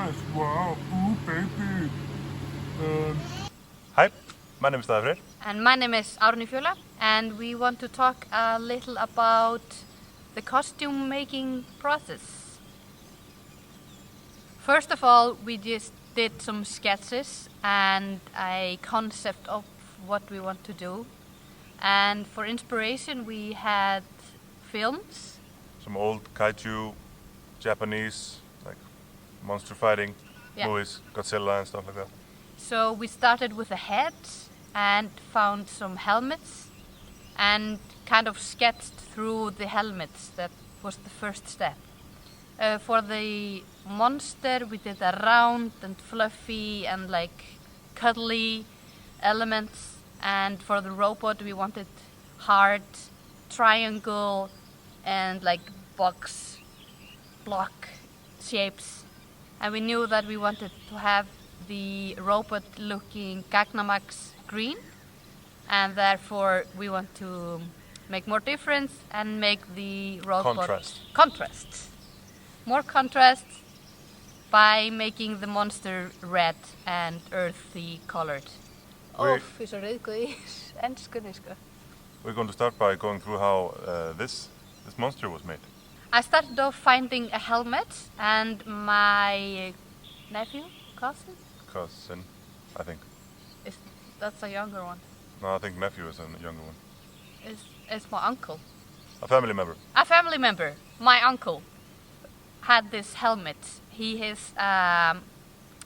dress. Wow, ooh, baby. Hi, my name is Daði. And my name is Árný, and we want to talk a little about the costume making process. First of all, we just did some sketches and a concept of what we want to do. And for inspiration, we had films. Some old kaiju, Japanese, like monster fighting movies, Godzilla and stuff like that. So we started with the heads and found some helmets and kind of sketched through the helmets. That was the first step. For the monster, we did a round and fluffy and like cuddly elements. And for the robot, we wanted hard, triangle, and like box, block shapes. And we knew that we wanted to have the robot looking Gagnamax green. And therefore, we want to make more difference and make the robot contrast. More contrast by making the monster red and earthy colored. We're going to start by going through how this monster was made. I started off finding a helmet and my cousin, I think. That's a younger one. No, I think nephew is a younger one. It's my uncle. A family member. A family member. My uncle had this helmet. He is a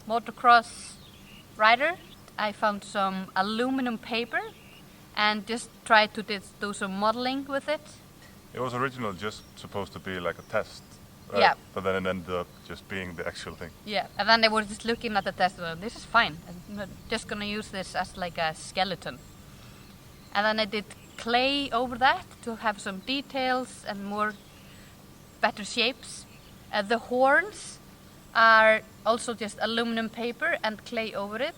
motocross rider. I found some aluminum paper and just tried to do some modeling with it. It was originally just supposed to be like a test. Right? Yeah. But then it ended up just being the actual thing. Yeah, and then they were just looking at the test and this is fine. I'm just gonna use this as like a skeleton. And then I did clay over that to have some details and more better shapes. The horns are also just aluminum paper and clay over it.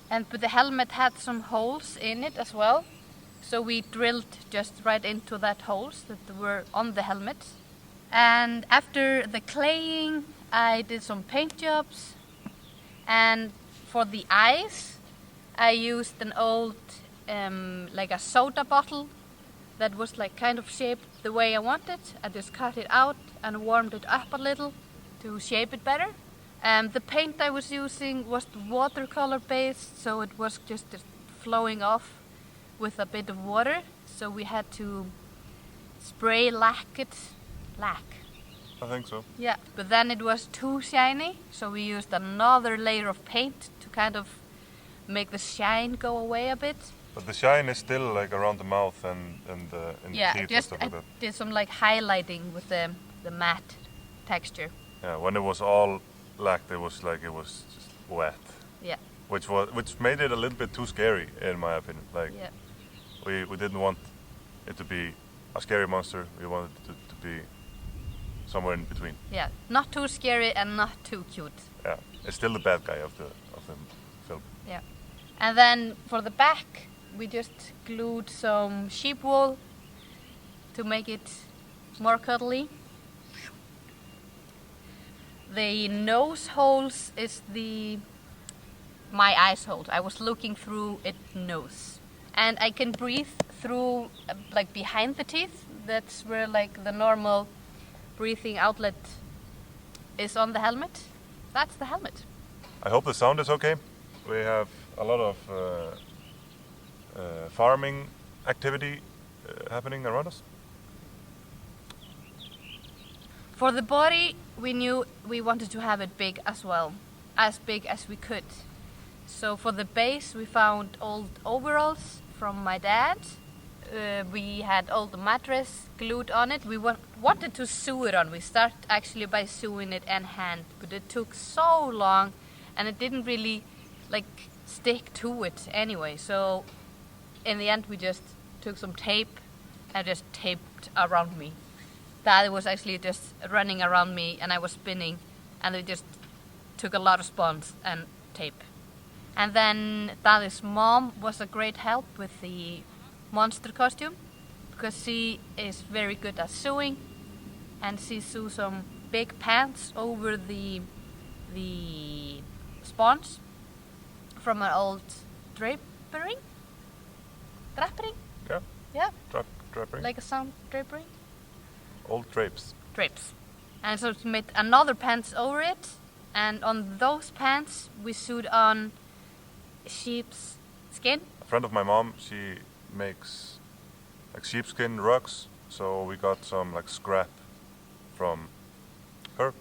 But the helmet had some holes in it as well. So we drilled just right into that holes that were on the helmet. And after the claying, I did some paint jobs. And for the eyes, I used an old, like a soda bottle that was like kind of shaped the way I wanted. I just cut it out and warmed it up a little to shape it better. The paint I was using was watercolor based, so it was just flowing off with a bit of water. So we had to spray lack it. I think so. Yeah, but then it was too shiny, so we used another layer of paint to kind of make the shine go away a bit. But the shine is still like around the mouth and in the teeth and stuff like that. I did some like highlighting with the matte texture. Yeah, when it was all black, it was just wet. Yeah. Which made it a little bit too scary, in my opinion. Like, we didn't want it to be a scary monster. We wanted it to be somewhere in between. Yeah, not too scary and not too cute. Yeah, it's still the bad guy of the film. Yeah, and then for the back, we just glued some sheep wool to make it more cuddly. The nose holes is my eyes holes. I was looking through its nose. And I can breathe through, like behind the teeth. That's where like the normal breathing outlet is on the helmet. That's the helmet. I hope the sound is okay. We have a lot of farming activity happening around us. For the body, we knew we wanted to have it big as well, as big as we could. So for the base, we found old overalls from my dad. We had old mattress glued on it. We wanted to sew it on. We started actually by sewing it in hand, but it took so long and it didn't really like stick to it anyway. So in the end, we just took some tape and just taped around me. Daði was actually just running around me and I was spinning, and we just took a lot of sponge and tape. And then Daði's mom was a great help with the monster costume because she is very good at sewing, and she sewed some big pants over the the sponge from an old drapery. Yeah. Yeah, Drapery. like a sound drapery. Old drapes. Drapes. And so we made another pants over it, and on those pants we sewed on sheep's skin. A friend of my mom, she makes like sheepskin rugs, so we got some like scrap from her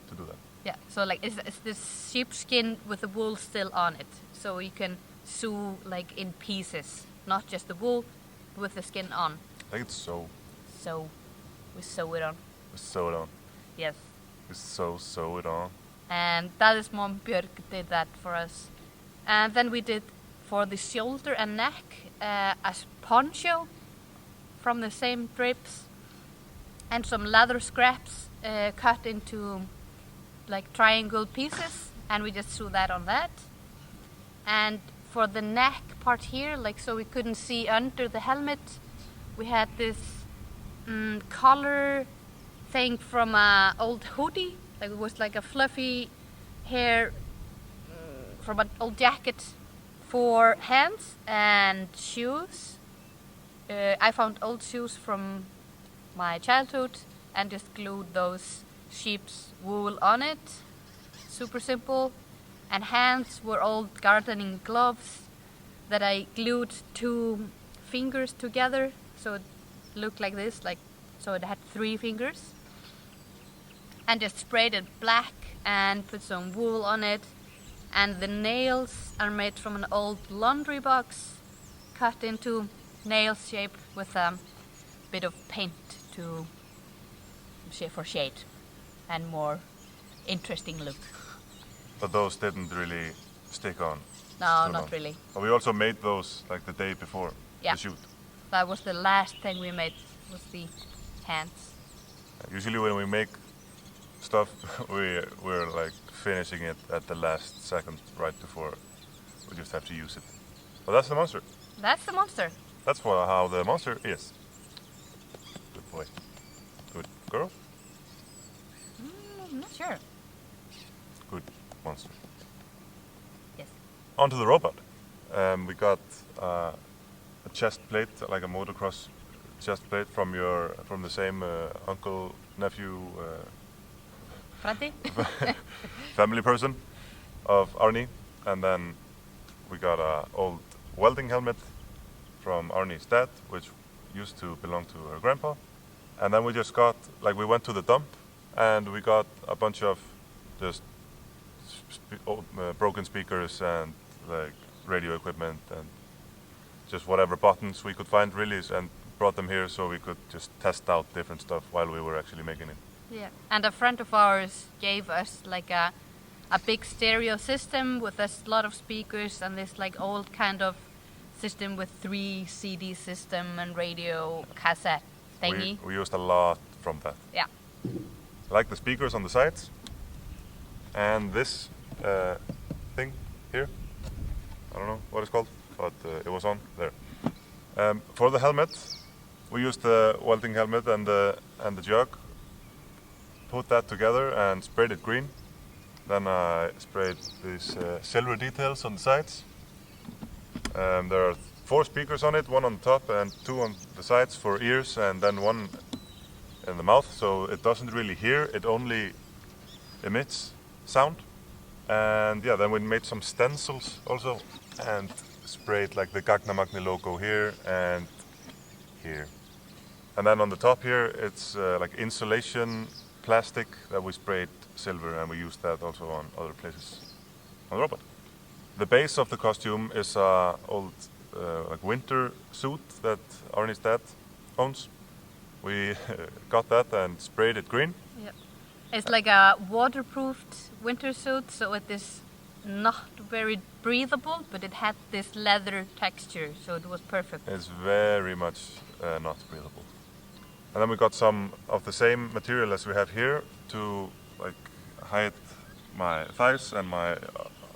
to do that. Yeah, so like it's this sheepskin with the wool still on it, so you can sew like in pieces, not just the wool, but with the skin on. I think it's so. So we sew it on. We sew it on. Yes. We sew it on. And Daði's mom Björg did that for us. And then we did for the shoulder and neck a poncho from the same drapes, and some leather scraps cut into like triangle pieces, and we just threw that on that. And for the neck part here, like so we couldn't see under the helmet, we had this collar thing from an old hoodie. Like it was like a fluffy hair from an old jacket for hands and shoes. I found old shoes from my childhood and just glued those sheep's wool on it. Super simple. And hands were old gardening gloves that I glued 2 fingers together, so it looked like this, like so it had 3 fingers. And just sprayed it black and put some wool on it. And the nails are made from an old laundry box, cut into nail shape with a bit of paint to for shade and more interesting look. But those didn't really stick on. No, too not long. really. But we also made those like the day before Yeah. the shoot. That was the last thing we made, was the hands. Usually when we make stuff, we're like finishing it at the last second right before we just have to use it. But that's the monster. That's the monster. That's how the monster is. Good boy. Good girl. I'm not sure. Good monster. Yes. Onto the robot. We got a chest plate, like a motocross chest plate from the same uncle, nephew, Freddy? family person of Árný, and then we got a old welding helmet from Árný's dad, which used to belong to her grandpa. And then we just got, like we went to the dump and we got a bunch of just broken speakers and like radio equipment and just whatever buttons we could find really, and brought them here so we could just test out different stuff while we were actually making it. Yeah. And a friend of ours gave us like a big stereo system with a lot of speakers and this like old kind of system with 3 CD system and radio cassette thingy. We used a lot from that. Yeah. Like the speakers on the sides and this thing here. I don't know what it's called, but it was on there. For the helmet, we used the welding helmet and the jug. Put that together and sprayed it green. Then I sprayed these silver details on the sides. There are 4 speakers on it, 1 on the top and 2 on the sides for ears, and then 1 in the mouth, so it doesn't really hear, it only emits sound. And yeah, then we made some stencils also and sprayed like the Gagna Magni logo here and here. And then on the top here it's like insulation plastic that we sprayed silver, and we used that also on other places on the robot. The base of the costume is a old like winter suit that Árný's dad owns. We got that and sprayed it green. Yep. It's like a waterproofed winter suit, so it is not very breathable, but it had this leather texture, so it was perfect. It's very much not breathable. And then we got some of the same material as we have here to like hide my thighs and my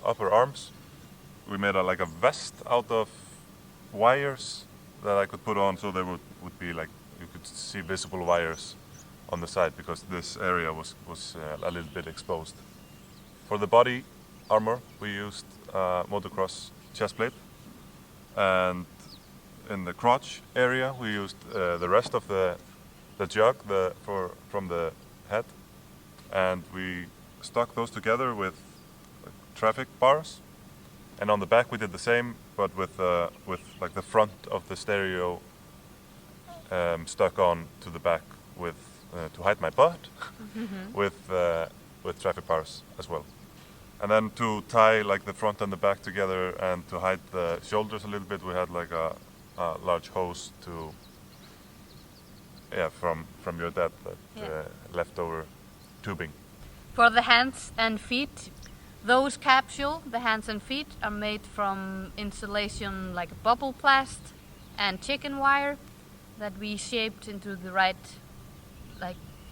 upper arms. We made like a vest out of wires that I could put on, so there would be like, you could see visible wires on the side, because this area was a little bit exposed. For the body armor, we used motocross chest plate, and in the crotch area, we used the rest of the jug from the head, and we stuck those together with traffic bars. And on the back, we did the same, but with like the front of the stereo stuck on to the back with to hide my butt, with traffic bars as well. And then to tie like the front and the back together and to hide the shoulders a little bit, we had like a large hose to, from your dad, that leftover tubing. For the hands and feet, those capsule, the hands and feet, are made from insulation like bubble plast and chicken wire that we shaped into the right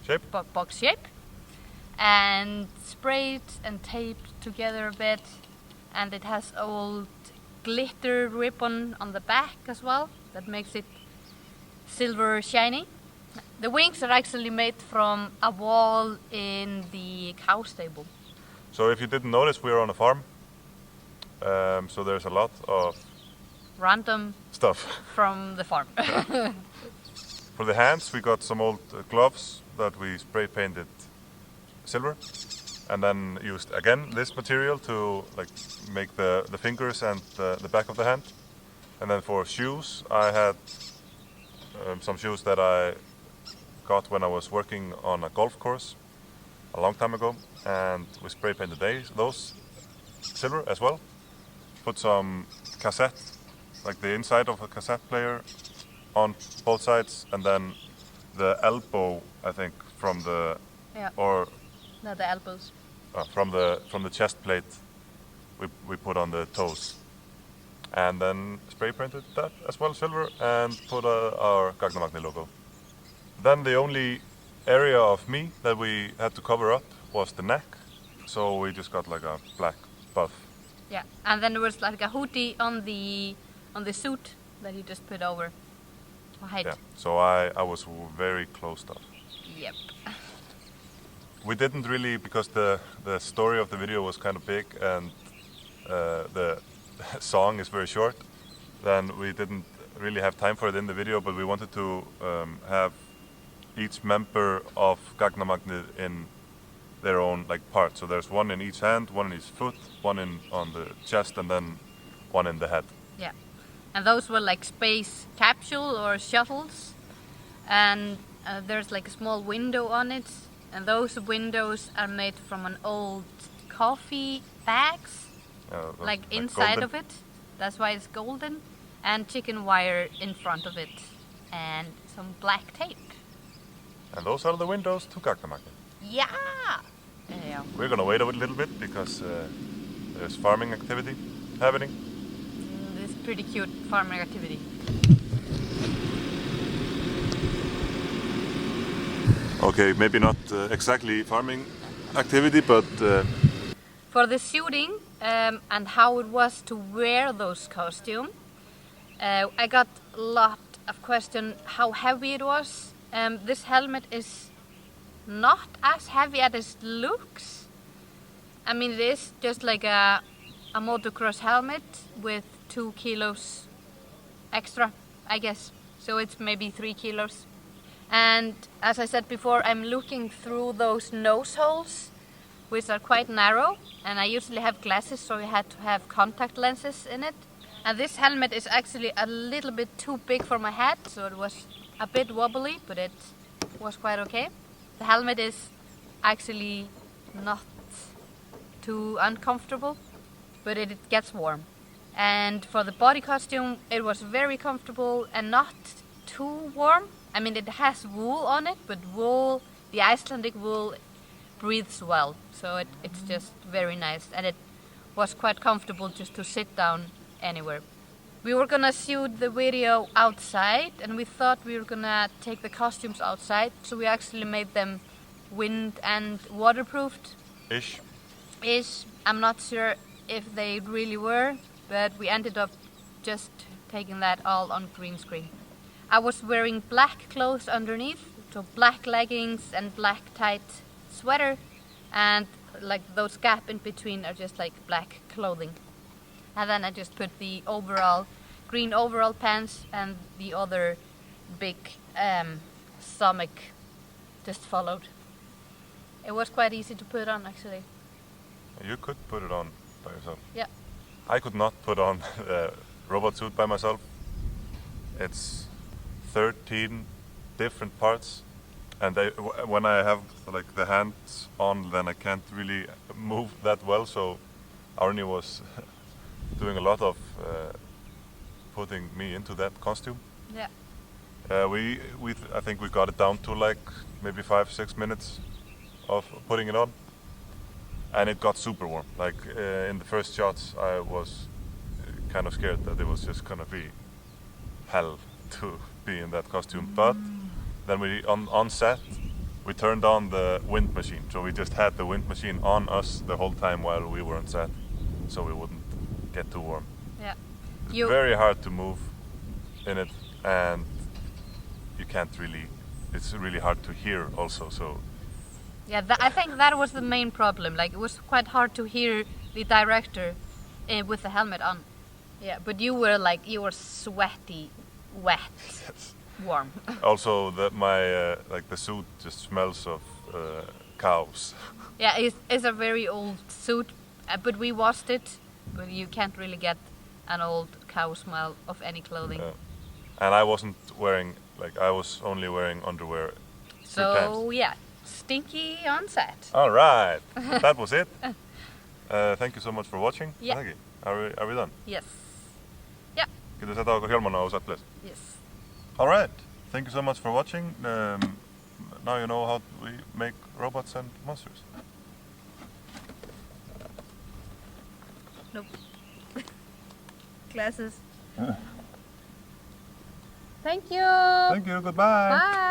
Shape? Box shape, and sprayed and taped together a bit, and it has old glitter ribbon on the back as well that makes it silver shiny. The wings are actually made from a wall in the cow stable. So if you didn't notice, we're on a farm, so there's a lot of Random stuff. from the farm. For the hands, we got some old gloves that we spray painted silver, and then used again this material to like make the fingers and the back of the hand. And then for shoes, I had some shoes that I got when I was working on a golf course a long time ago, and we spray painted those silver as well. Put some cassette, like the inside of a cassette player, on both sides, and then the elbow, I think, from the No, the elbows. from the chest plate, we put on the toes, and then spray painted that as well silver, and put our Gagnamagni logo. Then the only area of me that we had to cover up was the neck, so we just got like a black buff. Yeah, and then there was like a hoodie on the suit that you just put over to hide. Yeah, so I was very closed off. Yep. We didn't really, because the story of the video was kind of big and the song is very short, then we didn't really have time for it in the video, but we wanted to have each member of Gagnamagni in their own like part. So there's one in each hand, one in each foot, one on the chest, and then one in the head. Yeah, and those were like space capsule or shuttles, and there's like a small window on it, and those windows are made from an old coffee bags, like inside golden. of it. That's why it's golden, and chicken wire in front of it, and some black tape. And those are the windows to Gagnamagni. Yeah. Yeah. We're gonna wait a little bit because there's farming activity happening. This pretty cute farming activity. Okay, maybe not exactly farming activity, but For the shooting and how it was to wear those costumes, I got a lot of questions how heavy it was. This helmet is not as heavy as it looks. I mean, it is just like a motocross helmet with 2 kilos extra, I guess. So it's maybe 3 kilos. And as I said before, I'm looking through those nose holes, which are quite narrow. And I usually have glasses, so I had to have contact lenses in it. And this helmet is actually a little bit too big for my head, so it was a bit wobbly, but it was quite okay. The helmet is actually not too uncomfortable, but it gets warm. And for the body costume, it was very comfortable and not too warm. I mean, it has wool on it, but wool, the Icelandic wool, breathes well, so it's just very nice, and it was quite comfortable just to sit down anywhere. We were gonna shoot the video outside, and we thought we were gonna take the costumes outside, so we actually made them wind and waterproofed. ish. I'm not sure if they really were, but we ended up just taking that all on green screen. I was wearing black clothes underneath, so black leggings and black tight sweater, and like those gap in between are just like black clothing. And then I just put the green overall pants and the other big stomach just followed. It was quite easy to put on actually. You could put it on by yourself. Yeah. I could not put on a robot suit by myself. It's 13 different parts, and when I have like the hands on, then I can't really move that well. So Árný was doing a lot of putting me into that costume. Yeah. I think we got it down to like maybe 5-6 minutes of putting it on, and it got super warm. Like in the first shots, I was kind of scared that it was just gonna be hell to be in that costume. But then on set, we turned on the wind machine, so we just had the wind machine on us the whole time while we were on set, so we wouldn't get too warm. Yeah. It's very hard to move in it, and you can't really. It's really hard to hear also. So. Yeah, I think that was the main problem. Like it was quite hard to hear the director with the helmet on. Yeah, but you were sweaty, wet, Yes. warm. Also, my like the suit just smells of cows. Yeah, it's a very old suit, but we washed it. But you can't really get an old cow smell of any clothing. And I wasn't wearing I was only wearing underwear. So yeah, stinky on set. All right, that was it. Thank you so much for watching. Yeah. Thank you. Are we done? Yes. Yeah. Getur þú sett á okkur hjálmana og sett bless? Yes. All right. Thank you so much for watching. Now you know how we make robots and monsters. Nope. Glasses. Thank you. Thank you. Goodbye. Bye.